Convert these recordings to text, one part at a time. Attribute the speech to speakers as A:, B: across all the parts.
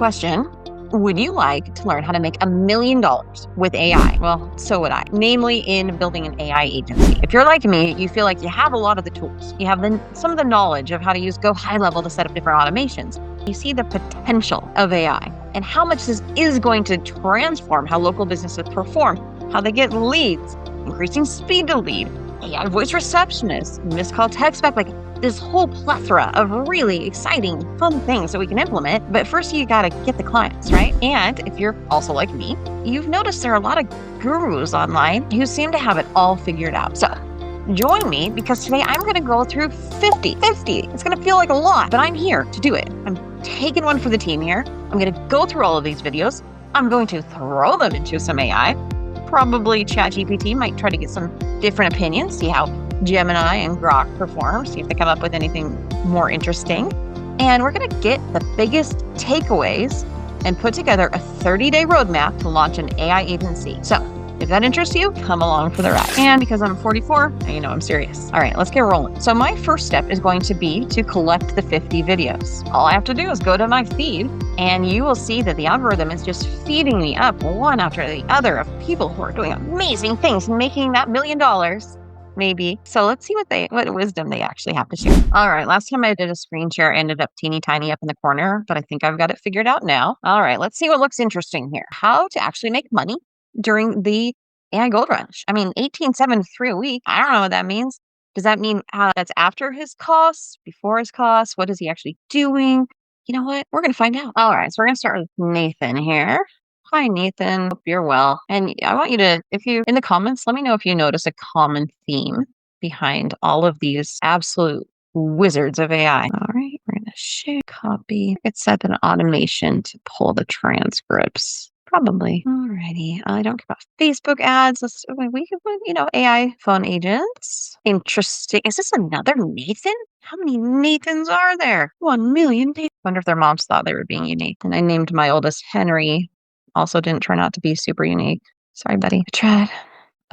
A: question. Would you like to learn how to make $1 million with AI? Well, so would I, namely in building an AI agency. If you're like me, you feel like you have a lot of the tools. You have some of the knowledge of how to use GoHighLevel to set up different automations. You see the potential of AI and how much this is going to transform how local businesses perform, how they get leads, increasing speed to lead, AI voice receptionist, missed call text back, like this whole plethora of really exciting, fun things that we can implement. But first you gotta get the clients, right? And if you're also like me, you've noticed there are a lot of gurus online who seem to have it all figured out. So join me, because today I'm gonna go through 50. It's gonna feel like a lot, but I'm here to do it. I'm taking one for the team here. I'm gonna go through all of these videos. I'm going to throw them into some AI. Probably ChatGPT might try to get some different opinions, see how Gemini and Grok perform, see if they come up with anything more interesting. And we're going to get the biggest takeaways and put together a 30-day roadmap to launch an AI agency. So if that interests you, come along for the ride. And because I'm 44, you know I'm serious. All right, let's get rolling. So my first step is going to be to collect the 50 videos. All I have to do is go to my feed, and you will see that the algorithm is just feeding me up one after the other of people who are doing amazing things and making that $1 million. Maybe. So let's see what wisdom they actually have to share. All right. Last time I did a screen share, ended up teeny tiny up in the corner, but I think I've got it figured out now. All right. Let's see what looks interesting here. How to actually make money during the AI gold rush. I mean, $18.73 a week. I don't know what that means. Does that mean that's after his costs, before his costs? What is he actually doing? You know what? We're going to find out. All right. So we're going to start with Nathan here. Hi, Nathan. Hope you're well. And I want you to, in the comments, let me know if you notice a common theme behind all of these absolute wizards of AI. All right, we're going to share, copy. It's set an automation to pull the transcripts. Probably. Alrighty. I don't care about Facebook ads. We can put, AI phone agents. Interesting. Is this another Nathan? How many Nathans are there? 1 million. Wonder if their moms thought they were being unique. And I named my oldest Henry. Also didn't turn out to be super unique. Sorry, buddy. I tried.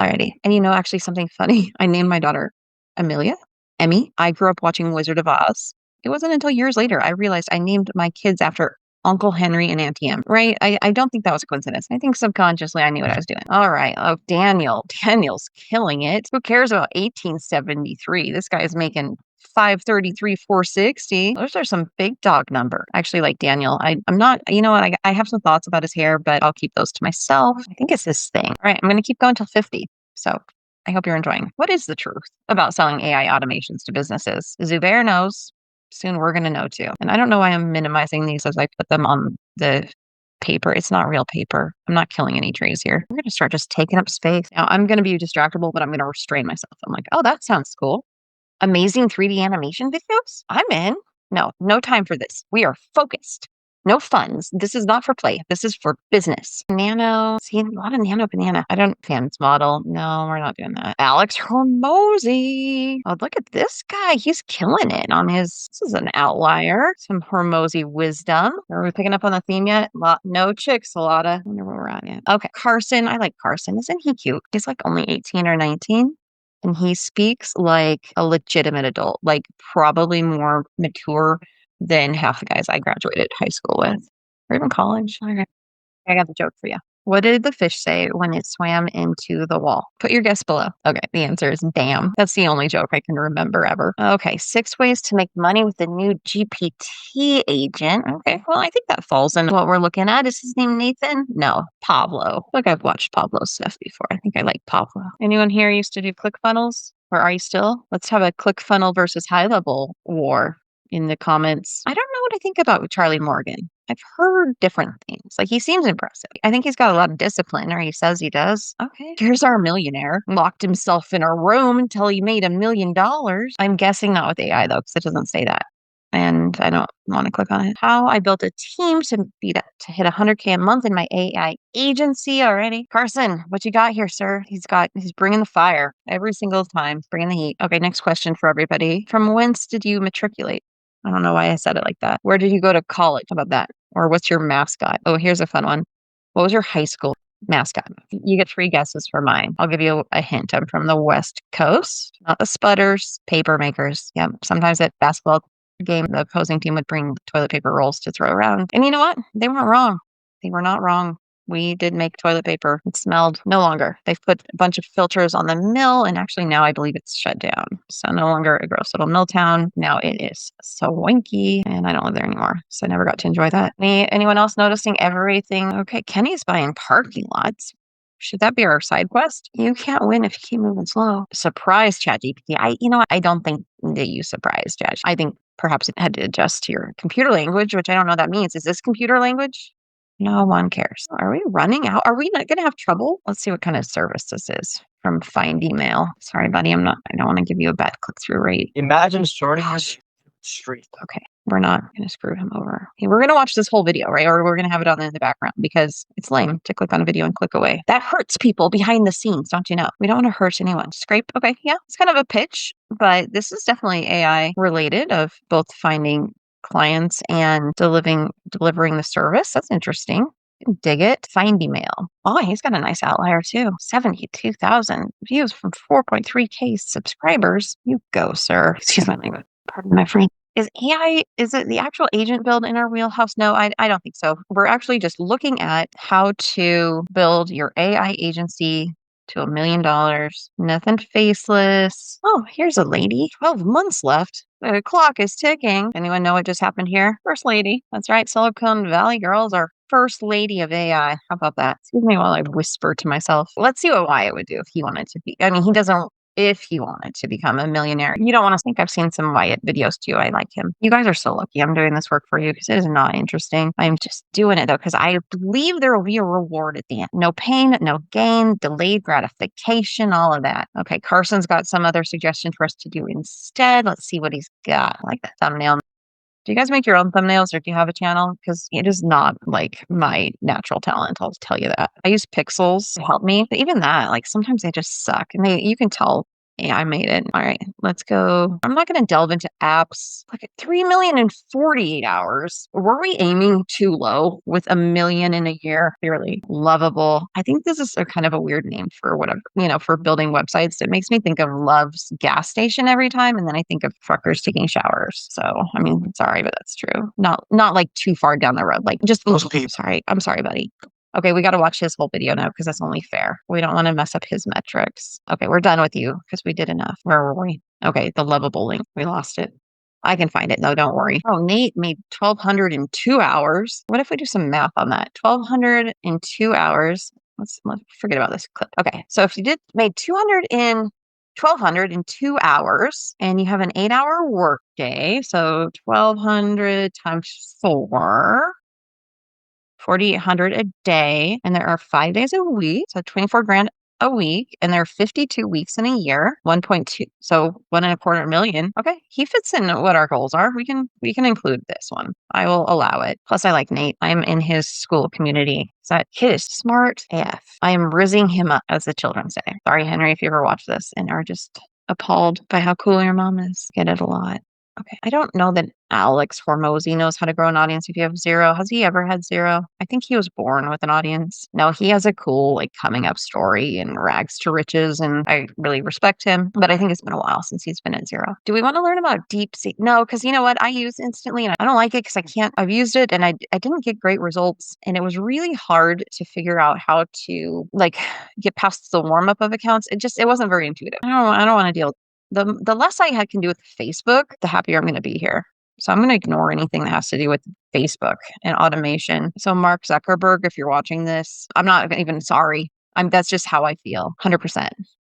A: Alrighty. And actually something funny. I named my daughter Amelia, Emmy. I grew up watching Wizard of Oz. It wasn't until years later I realized I named my kids after Uncle Henry and Auntie Em, right? I don't think that was a coincidence. I think subconsciously I knew what I was doing. All right. Oh, Daniel. Daniel's killing it. Who cares about 1873? This guy is making 533, 460. Those are some big dog number. Actually, like Daniel, I'm not, I have some thoughts about his hair, but I'll keep those to myself. I think it's this thing. All right. I'm going to keep going till 50. So I hope you're enjoying. What is the truth about selling AI automations to businesses? Zubair knows. Soon we're going to know too. And I don't know why I'm minimizing these as I put them on the paper. It's not real paper. I'm not killing any trees here. We're going to start just taking up space. Now I'm going to be distractible, but I'm going to restrain myself. I'm like, oh, that sounds cool. Amazing 3D animation videos? I'm in. No time for this. We are focused. No funds. This is not for play. This is for business. Nano. See, a lot of nano banana. Fans model. No, we're not doing that. Alex Hormozy. Oh, look at this guy. He's killing it on this is an outlier. Some Hormozy wisdom. Are we picking up on the theme yet? No chicks, a lot of. I wonder where we're at yet. Okay. Carson. I like Carson. Isn't he cute? He's like only 18 or 19. And he speaks like a legitimate adult, like probably more mature than half the guys I graduated high school with, or even college. All right. I got the joke for you. What did the fish say when it swam into the wall? Put your guess below. Okay, the answer is damn. That's the only joke I can remember ever. Okay, 6 ways to make money with the new GPT agent. Okay, well, I think that falls into what we're looking at. Is his name Nathan? No, Pablo. Look, I've watched Pablo's stuff before. I think I like Pablo. Anyone here used to do ClickFunnels? Or are you still? Let's have a ClickFunnel versus HighLevel war in the comments. I don't know what I think about Charlie Morgan. I've heard different things. Like, he seems impressive. I think he's got a lot of discipline, or he says he does. Okay. Here's our millionaire. Locked himself in a room until he made $1 million. I'm guessing not with AI, though, because it doesn't say that. And I don't want to click on it. How I built a team to hit 100K a month in my AI agency already. Carson, what you got here, sir? He's bringing the fire every single time, bringing the heat. Okay, next question for everybody. From whence did you matriculate? I don't know why I said it like that. Where did you go to college? How about that? Or what's your mascot? Oh, here's a fun one. What was your high school mascot? You get 3 guesses for mine. I'll give you a hint. I'm from the West Coast, not the Spudders, paper makers. Yep. Sometimes at basketball game, the opposing team would bring toilet paper rolls to throw around. And you know what? They weren't wrong. They were not wrong. We did make toilet paper. It smelled no longer. They've put a bunch of filters on the mill, and actually now I believe it's shut down. So no longer a gross little mill town. Now it is so wanky, and I don't live there anymore. So I never got to enjoy that. Anyone else noticing everything? Okay, Kenny's buying parking lots. Should that be our side quest? You can't win if you keep moving slow. Surprise ChatGPT. I don't think they use surprise Chat. I think perhaps it had to adjust to your computer language, which I don't know what that means. Is this computer language? No one cares. Are we running out? Are we not going to have trouble? Let's see what kind of service this is from Find Email. Sorry, buddy. I don't want to give you a bad click-through rate.
B: Imagine starting street.
A: Okay. We're not going to screw him over. We're going to watch this whole video, right? Or we're going to have it on in the background because it's lame to click on a video and click away. That hurts people behind the scenes, don't you know? We don't want to hurt anyone. Scrape. Okay. Yeah. It's kind of a pitch, but this is definitely AI related of both finding clients and delivering the service. That's interesting. Dig it. Find email. Oh, he's got a nice outlier too. 72,000 views from 4.3K subscribers. You go, sir. Excuse my language. Pardon my French. Is it the actual agent build in our wheelhouse? No, I don't think so. We're actually just looking at how to build your AI agency to $1 million. Nothing faceless. Oh, here's a lady. 12 months left. The clock is ticking. Anyone know what just happened here? First lady. That's right. Silicon Valley girls are first lady of AI. How about that? Excuse me while I whisper to myself. Let's see what Wyatt would do if he wanted to be. I mean, he doesn't. If he wanted to become a millionaire. You don't want to think I've seen some Wyatt videos too. I like him. You guys are so lucky I'm doing this work for you because it is not interesting. I'm just doing it though because I believe there will be a reward at the end. No pain, no gain, delayed gratification, all of that. Okay, Carson's got some other suggestion for us to do instead. Let's see what he's got. I like that thumbnail. Do you guys make your own thumbnails or do you have a channel? Because it is not like my natural talent. I'll tell you that. I use Pixels to help me, but even that, like sometimes they just suck and you can tell. Yeah, I made it. All right, let's go. I'm not going to delve into apps. Like 3 million in 48 hours. Were we aiming too low with 1 million in a year? Clearly lovable. I think this is a kind of a weird name for whatever, for building websites. It makes me think of Love's gas station every time. And then I think of truckers taking showers. So, I mean, sorry, but that's true. Not like too far down the road. Like just, sorry. I'm sorry, buddy. Okay, we got to watch his whole video now because that's only fair. We don't want to mess up his metrics. Okay, we're done with you because we did enough. Where were we? Okay, the lovable link. We lost it. I can find it though, don't worry. Oh, Nate made 1,200 in 2 hours. What if we do some math on that? 1,200 in 2 hours. Let's forget about this clip. Okay, so if you made 1,200 in 2 hours and you have an 8-hour work day, so 1,200 times 4. 4,800 a day, and there are 5 days a week, so 24 grand a week, and there are 52 weeks in a year, 1.2, so 1.25 million. Okay, he fits in what our goals are. We can include this one. I will allow it. Plus, I like Nate. I'm in his school community. That kid is smart AF. I am rizzing him up, as the children say. Sorry, Henry, if you ever watch this and are just appalled by how cool your mom is. Get it a lot. Okay. I don't know that Alex Hormozy knows how to grow an audience if you have 0. Has he ever had 0? I think he was born with an audience. No, he has a cool coming up story and rags to riches, and I really respect him, but I think it's been a while since he's been at 0. Do we want to learn about DeepSeek? No, because you know what? I use Instantly and I don't like it because I've used it and I didn't get great results, and it was really hard to figure out how to get past the warm up of accounts. It wasn't very intuitive. I don't want to deal. The less I can do with Facebook, the happier I'm going to be here. So I'm going to ignore anything that has to do with Facebook and automation. So Mark Zuckerberg, if you're watching this, I'm not even sorry. That's just how I feel. 100%.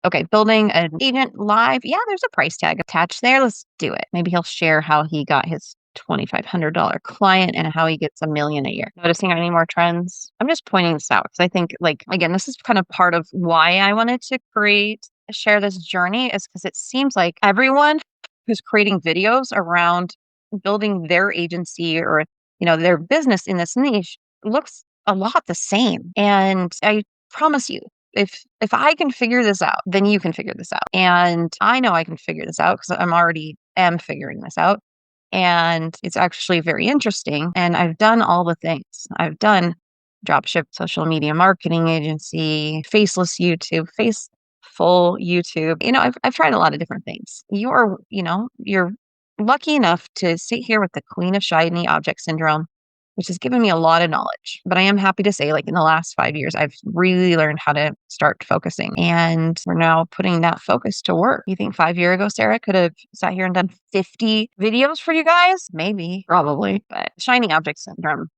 A: Okay, building an agent live. Yeah, there's a price tag attached there. Let's do it. Maybe he'll share how he got his $2,500 client and how he gets $1 million a year. Noticing any more trends? I'm just pointing this out because I think, again, this is kind of part of why I wanted to share this journey is because it seems like everyone who's creating videos around building their agency or their business in this niche looks a lot the same. And I promise you, if I can figure this out, then you can figure this out. And I know I can figure this out because am figuring this out. And it's actually very interesting. And I've done all the things. I've done dropship social media marketing agency, faceless YouTube, full YouTube. I've tried a lot of different things. You're lucky enough to sit here with the queen of shiny object syndrome, which has given me a lot of knowledge. But I am happy to say, like in the last 5 years, I've really learned how to start focusing. And we're now putting that focus to work. You think 5 years ago, Sarah could have sat here and done 50 videos for you guys? Maybe, probably. But shiny object syndrome,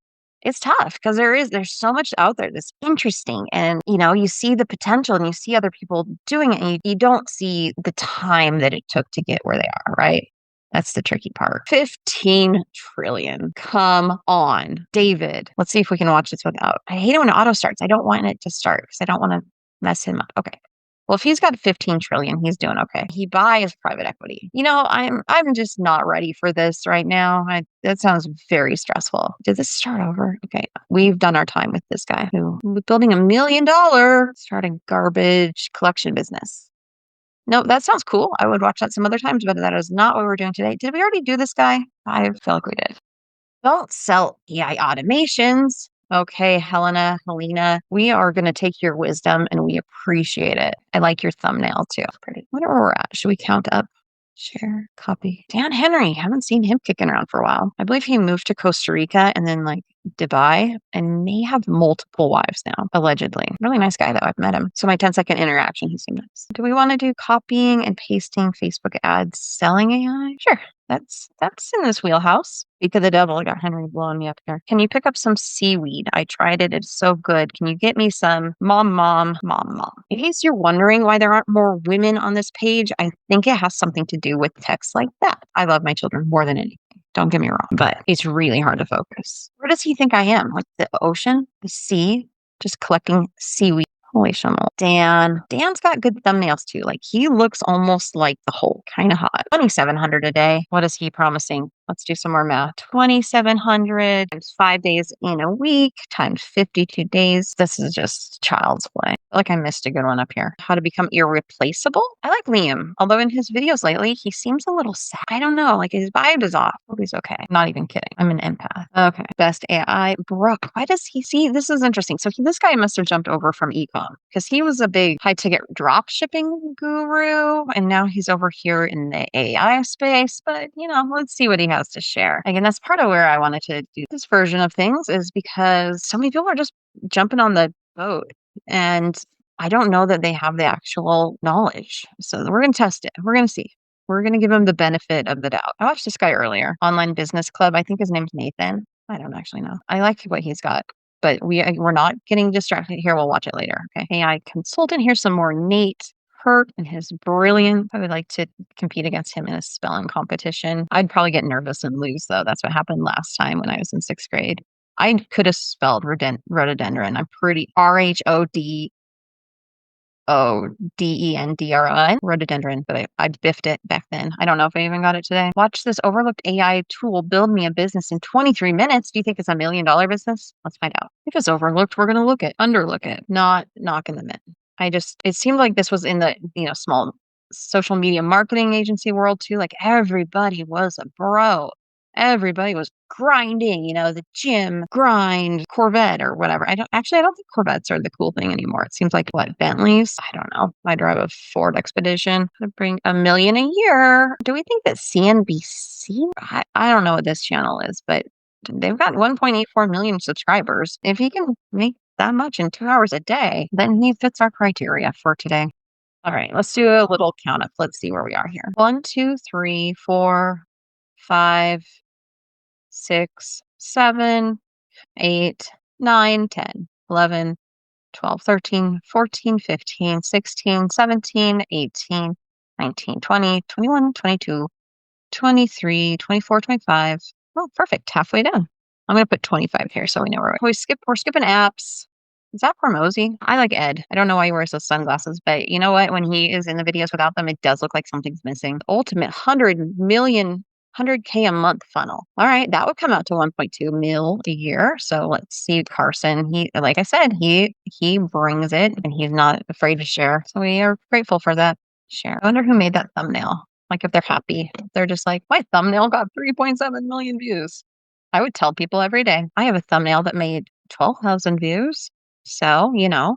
A: it's tough because there's so much out there that's interesting, and you see the potential and you see other people doing it, and you don't see the time that it took to get where they are, right? That's the tricky part. 15 trillion. Come on, David. Let's see if we can watch this without. I hate it when it auto starts. I don't want it to start because I don't want to mess him up. Okay. Well, if he's got 15 trillion, he's doing okay. He buys private equity. I'm just not ready for this right now. That sounds very stressful. Did this start over? Okay. We've done our time with this guy who was building $1 million, starting garbage collection business. No, that sounds cool. I would watch that some other times, but that is not what we're doing today. Did we already do this guy? I feel like we did. Don't sell AI automations. Okay, Helena, we are going to take your wisdom and we appreciate it. I like your thumbnail too. Pretty. Wonder where we're at. Should we count up? Share, copy. Dan Henry, haven't seen him kicking around for a while. I believe he moved to Costa Rica and then Dubai and may have multiple wives now, allegedly. Really nice guy though. I've met him. So my 10-second interaction, he seemed nice. Do we want to do copying and pasting Facebook ads, selling AI? Sure. That's in this wheelhouse. Speak of the devil, I got Henry blowing me up here. Can you pick up some seaweed? I tried it. It's so good. Can you get me some? Mom. In case you're wondering why there aren't more women on this page, I think it has something to do with text like that. I love my children more than anything. Don't get me wrong, but it's really hard to focus. Where does he think I am? Like the ocean? The sea? Just collecting seaweed. Holy shimmel. Dan's got good thumbnails too. Like he looks almost like the Hulk, kind of hot. 2,700 a day. What is he promising? Let's do some more math. 2,700 times 5 days in a week times 52 days. This is just child's play. I feel like I missed a good one up here. How to become irreplaceable? I like Liam, although in his videos lately, he seems a little sad. I don't know, like his vibe is off. Hope he's okay. Not even kidding. I'm an empath. Okay. Best AI. Brooke. Why does he see? This is interesting. So this guy must have jumped over from ecom because he was a big high ticket drop shipping guru. And now he's over here in the AI space. But, let's see what he has to share. Again, that's part of where I wanted to do this version of things is because so many people are just jumping on the boat. And I don't know that they have the actual knowledge. So we're going to test it. We're going to see. We're going to give them the benefit of the doubt. I watched this guy earlier, Online Business Club. I think his name's Nathan. I don't actually know. I like what he's got, but we're not getting distracted here. We'll watch it later. Okay. AI consultant. Here's some more Nate Hurt and his brilliant. I would like to compete against him in a spelling competition. I'd probably get nervous and lose though. That's what happened last time when I was in 6th grade. I could have spelled rhododendron. I'm pretty RHODENDRON, rhododendron, but I biffed it back then. I don't know if I even got it today. Watch this overlooked AI tool build me a business in 23 minutes. Do you think it's $1 million business? Let's find out. If it's overlooked, we're going to underlook it, not knocking them in. It seemed like this was in the, small social media marketing agency world too. Like everybody was a bro. Everybody was grinding, the gym, grind, Corvette or whatever. I don't think Corvettes are the cool thing anymore. It seems like Bentleys? I don't know. I drive a Ford Expedition. I bring $1 million a year. Do we think that CNBC? I don't know what this channel is, but they've got 1.84 million subscribers. If he can make that much in 2 hours a day, then he fits our criteria for today. All right, let's do a little count up. Let's see where we are here. 1, 2, 3, 4, 5, 6, 7, 8, 9, 10, 11, 12, 13, 14, 15, 16, 17, 18, 19, 20, 21, 22, 23, 24, 25. Oh, perfect. Halfway down. I'm going to put 25 here so we know where we're skipping apps. Is that Hormozy? I like Ed. I don't know why he wears those sunglasses, but you know what? When he is in the videos without them, it does look like something's missing. Ultimate 100K a month funnel. All right, that would come out to 1.2 mil a year. So let's see Carson. Like I said, he brings it and he's not afraid to share. So we are grateful for that share. I wonder who made that thumbnail. Like if they're happy, they're just like, my thumbnail got 3.7 million views. I would tell people every day. I have a thumbnail that made 12,000 views. So,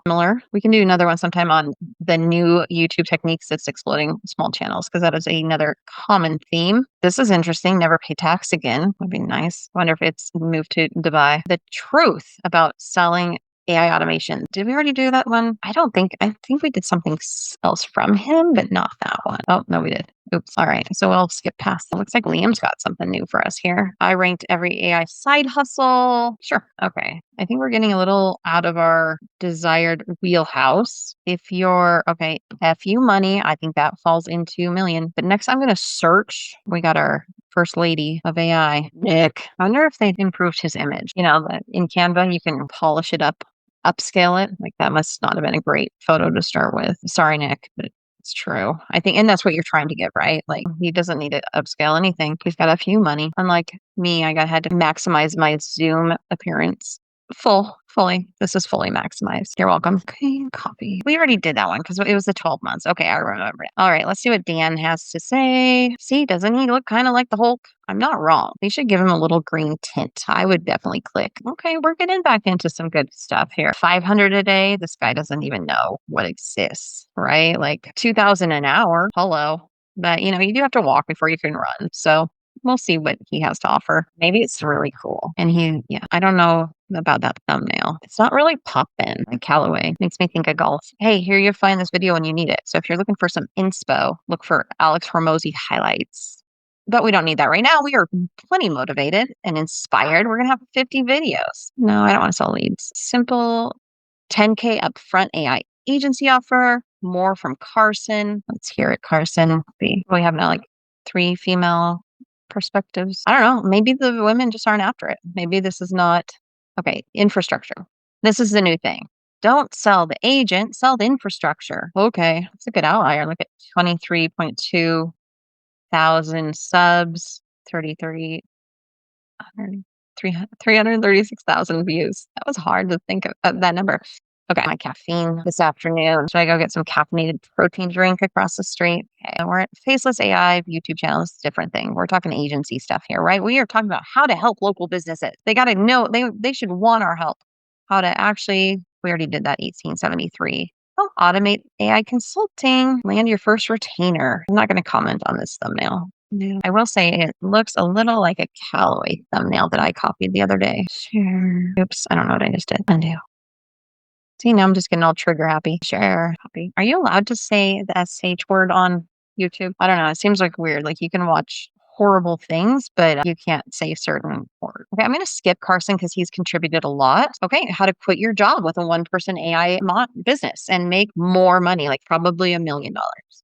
A: similar. We can do another one sometime on the new YouTube techniques that's exploding small channels because that is another common theme. This is interesting. Never pay tax again. Would be nice. Wonder if it's moved to Dubai. The truth about selling AI automation. Did we already do that one? I think we did something else from him, but not that one. Oh, no, we did. Oops. All right. So we'll skip past. It looks like Liam's got something new for us here. I ranked every AI side hustle. Sure. Okay. I think we're getting a little out of our desired wheelhouse. If you're, okay, FU money, I think that falls into million. But next I'm going to search. We got our first lady of AI, Nick. I wonder if they improved his image. In Canva, you can polish it up, upscale it. Like that must not have been a great photo to start with. Sorry, Nick, but it's true. I think, and that's what you're trying to get, right? Like he doesn't need to upscale anything. He's got a few money. Unlike me, had to maximize my Zoom appearance. Fully. This is fully maximized. You're welcome. Okay, copy. We already did that one because it was the 12 months. Okay, I remember it. All right, let's see what Dan has to say. See, doesn't he look kind of like the Hulk? I'm not wrong. They should give him a little green tint. I would definitely click. Okay, we're getting back into some good stuff here. 500 a day. This guy doesn't even know what exists, right? Like 2,000 an hour. Hello. But you do have to walk before you can run. So we'll see what he has to offer. Maybe it's really cool. And I don't know about that thumbnail. It's not really poppin'. Like Callaway makes me think of golf. Hey, here you find this video when you need it. So if you're looking for some inspo, look for Alex Hormozy highlights. But we don't need that right now. We are plenty motivated and inspired. We're going to have 50 videos. No, I don't want to sell leads. Simple 10K upfront AI agency offer. More from Carson. Let's hear it, Carson. We have now like 3 female perspectives. I don't know. Maybe the women just aren't after it. Maybe this is not. Okay, infrastructure. This is the new thing. Don't sell the agent, sell the infrastructure. Okay, that's a good outlier. Look at 23.2 thousand subs, 336,000 views. That was hard to think of that number. Okay, my caffeine this afternoon. Should I go get some caffeinated protein drink across the street? Okay, we're at Faceless AI YouTube channel. It's a different thing. We're talking agency stuff here, right? We are talking about how to help local businesses. They got to know, they should want our help. How to actually, we already did that 1873. Automate AI consulting. Land your first retainer. I'm not going to comment on this thumbnail. No. I will say it looks a little like a Callaway thumbnail that I copied the other day. Share. Oops, I don't know what I just did. Undo. See, now I'm just getting all trigger happy. Share. Copy. Are you allowed to say the SH word on YouTube? I don't know. It seems like weird. Like you can watch horrible things, but you can't say certain words. Okay, I'm going to skip Carson because he's contributed a lot. Okay, how to quit your job with a one-person AI business and make more money, like probably $1 million.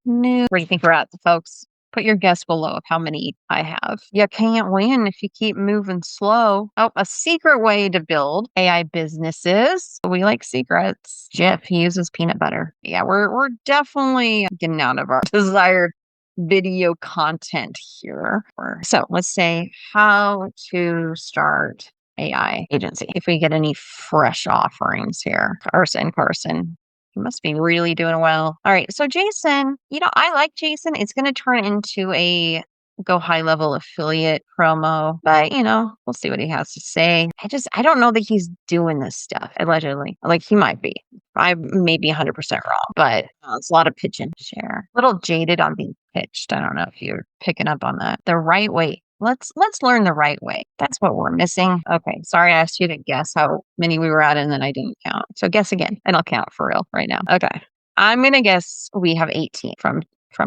A: No. Where do you think we're at, folks? Put your guess below of how many I have. You can't win if you keep moving slow. Oh, a secret way to build AI businesses. We like secrets. Jeff, he uses peanut butter. Yeah, we're definitely getting out of our desired video content here. So let's say how to start AI agency. If we get any fresh offerings here. Carson. He must be really doing well. All right. So Jason, I like Jason. It's going to turn into a GoHighLevel affiliate promo, but we'll see what he has to say. I don't know that he's doing this stuff allegedly. Like he might be. I may be 100% wrong, but it's a lot of pitching. Share. A little jaded on being pitched. I don't know if you're picking up on that. The right way. Let's learn the right way. That's what we're missing. Okay. Sorry, I asked you to guess how many we were at and then I didn't count. So guess again and I'll count for real right now. Okay. I'm going to guess we have 18 from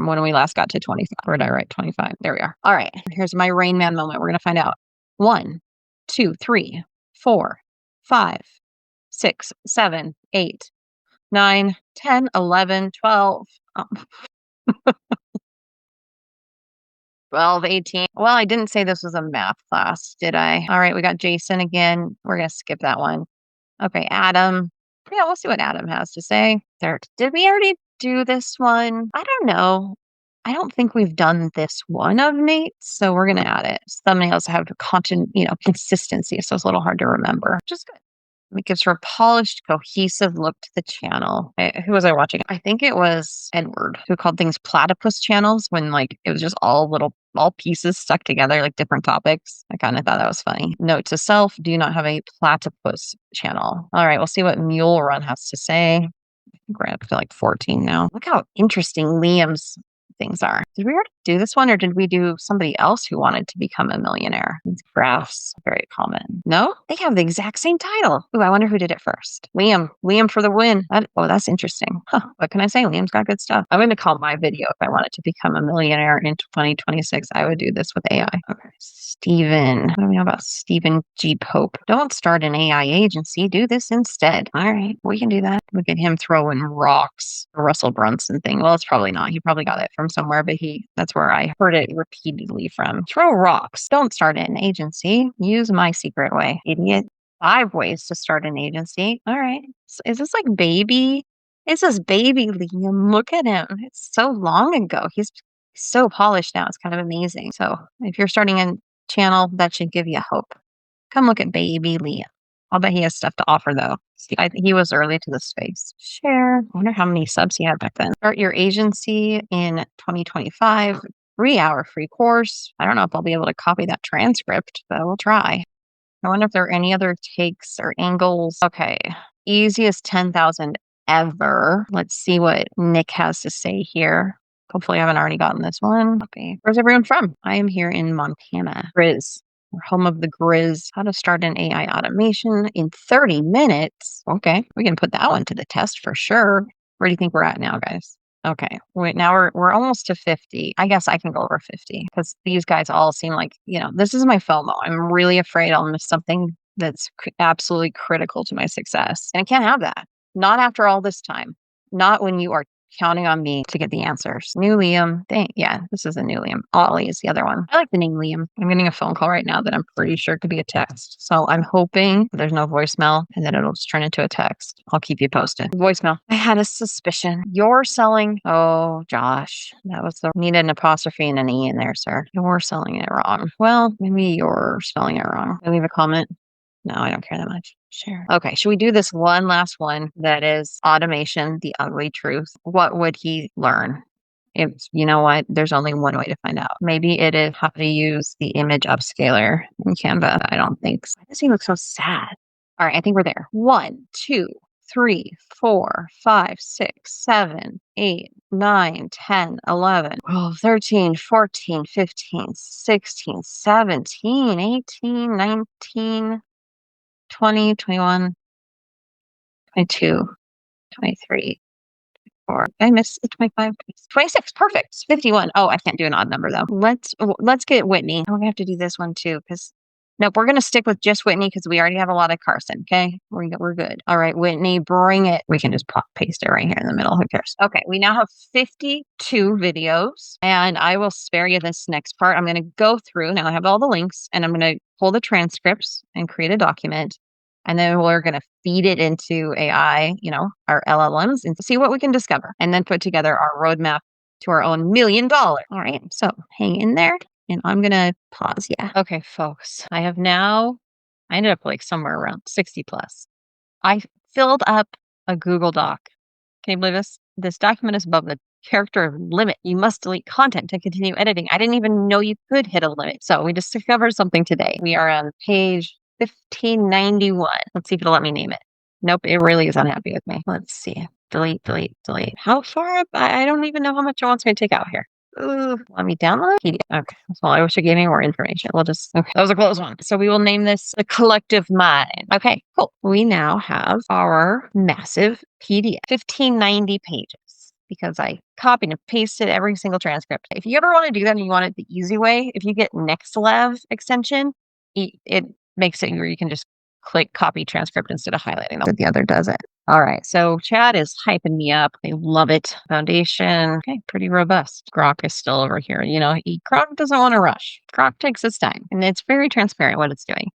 A: when we last got to 25. Or did I write 25? There we are. All right. Here's my Rain Man moment. We're going to find out. 1, 2, 3, 4, 5, 6, 7, 8, 9, 10, 11, 12. 12, 18. Well, I didn't say this was a math class, did I? All right, we got Jason again. We're going to skip that one. Okay, Adam. Yeah, we'll see what Adam has to say. There. Did we already do this one? I don't know. I don't think we've done this one of Nate's, so we're going to add it. Thumbnails have content, consistency, so it's a little hard to remember, which is good. It gives her a polished, cohesive look to the channel. Who was I watching? I think it was Edward, who called things platypus channels when like it was just all pieces stuck together, like different topics. I kind of thought that was funny. Note to self, do not have a platypus channel. All right, we'll see what Mule Run has to say. We're up to like 14 now. Look how interesting Liam's things are. Did we already do this one or did we do somebody else who wanted to become a millionaire? These graphs, very common. No, they have the exact same title. Ooh, I wonder who did it first. Liam for the win. That's interesting. Huh, what can I say? Liam's got good stuff. I'm going to call my video if I wanted to become a millionaire in 2026. I would do this with AI. Okay. Steven. What do we know about Stephen G. Pope? Don't start an AI agency. Do this instead. All right, we can do that. Look at him throwing rocks. The Russell Brunson thing. Well, it's probably not. He probably got it from somewhere, but that's where I heard it repeatedly from. Throw rocks. Don't start an agency. Use my secret way, idiot. 5 ways to start an agency. All right. Is this like baby? Is this baby Liam? Look at him. It's so long ago. He's so polished now. It's kind of amazing. So if you're starting a channel, that should give you hope. Come look at baby Liam. I'll bet he has stuff to offer, though. He was early to the space. Share. I wonder how many subs he had back then. Start your agency in 2025. 3-hour free course. I don't know if I'll be able to copy that transcript, but we'll try. I wonder if there are any other takes or angles. Okay. Easiest 10,000 ever. Let's see what Nick has to say here. Hopefully I haven't already gotten this one. Okay. Where's everyone from? I am here in Montana. Grizz. We're home of the Grizz. How to start an AI automation in 30 minutes. Okay. We can put that one to the test for sure. Where do you think we're at now, guys? Okay. Wait, now we're almost to 50. I guess I can go over 50 because these guys all seem like, this is my FOMO. I'm really afraid I'll miss something that's absolutely critical to my success. And I can't have that. Not after all this time. Not when you are counting on me to get the answers. New Liam. Yeah, this is a new Liam. Ollie is the other one. I like the name Liam. I'm getting a phone call right now that I'm pretty sure could be a text. So I'm hoping there's no voicemail and then it'll just turn into a text. I'll keep you posted. Voicemail. I had a suspicion. You're selling. Oh, Josh. That was needed an apostrophe and an E in there, sir. You're selling it wrong. Well, maybe you're spelling it wrong. Leave a comment. No, I don't care that much. Share. Okay, should we do this one last one that is automation, the ugly truth? What would he learn? You know what? There's only one way to find out. Maybe it is how to use the image upscaler in Canva. I don't think so. Why does he look so sad? All right, I think we're there. 1, 2, 3, 4, 5, 6, 7, 8, 9, 10, 11, 12, 13, 14, 15, 16, 17, 18, 19, 20, 21, 22, 23, 24. Did I miss the 25? 26. Perfect. 51. Oh, I can't do an odd number though. Let's get Whitney. Oh, we have to do this one too because nope, we're going to stick with just Whitney because we already have a lot of Carson. Okay. We're good. All right, Whitney, bring it. We can just paste it right here in the middle. Who cares? Okay. We now have 52 videos and I will spare you this next part. I'm going to go through. Now I have all the links and I'm going to pull the transcripts and create a document. And then we're going to feed it into AI, our LLMs and see what we can discover and then put together our roadmap to our own $1 million. All right. So hang in there. And I'm going to pause. Yeah. Okay, folks. I ended up like somewhere around 60 plus. I filled up a Google Doc. Can you believe this? This document is above the character limit. You must delete content to continue editing. I didn't even know you could hit a limit. So we just discovered something today. We are on page 1591. Let's see if it'll let me name it. Nope, it really is unhappy with me. Let's see. Delete. How far up? I don't even know how much it wants me to take out here. Ooh, let me download PDF. Okay. Well, I wish it gave me more information. Okay. That was a close one. So we will name this the collective mind. Okay, cool. We now have our massive PDF, 1590 pages because I copied and pasted every single transcript. If you ever want to do that and you want it the easy way, if you get NextLev extension, it makes it where you can just click copy transcript instead of highlighting them. The other does it. All right. So Chad is hyping me up. They love it. Foundation. Okay. Pretty robust. Grok is still over here. Grok doesn't want to rush. Grok takes its time and it's very transparent what it's doing.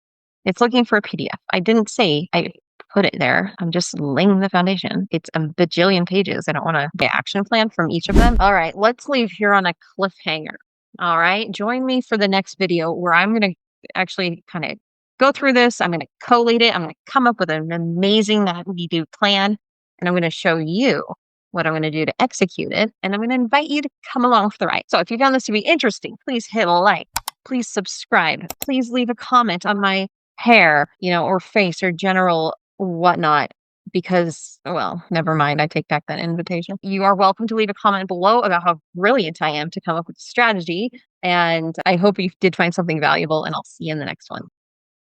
A: It's looking for a PDF. I didn't say I put it there. I'm just laying the foundation. It's a bajillion pages. I don't want to get action plan from each of them. All right. Let's leave here on a cliffhanger. All right. Join me for the next video where I'm going to actually kind of go through this. I'm going to collate it. I'm going to come up with an amazing do plan. And I'm going to show you what I'm going to do to execute it. And I'm going to invite you to come along for the ride. So if you found this to be interesting, please hit a like. Please subscribe. Please leave a comment on my hair, or face or general whatnot. Because, well, never mind. I take back that invitation. You are welcome to leave a comment below about how brilliant I am to come up with a strategy. And I hope you did find something valuable, and I'll see you in the next one.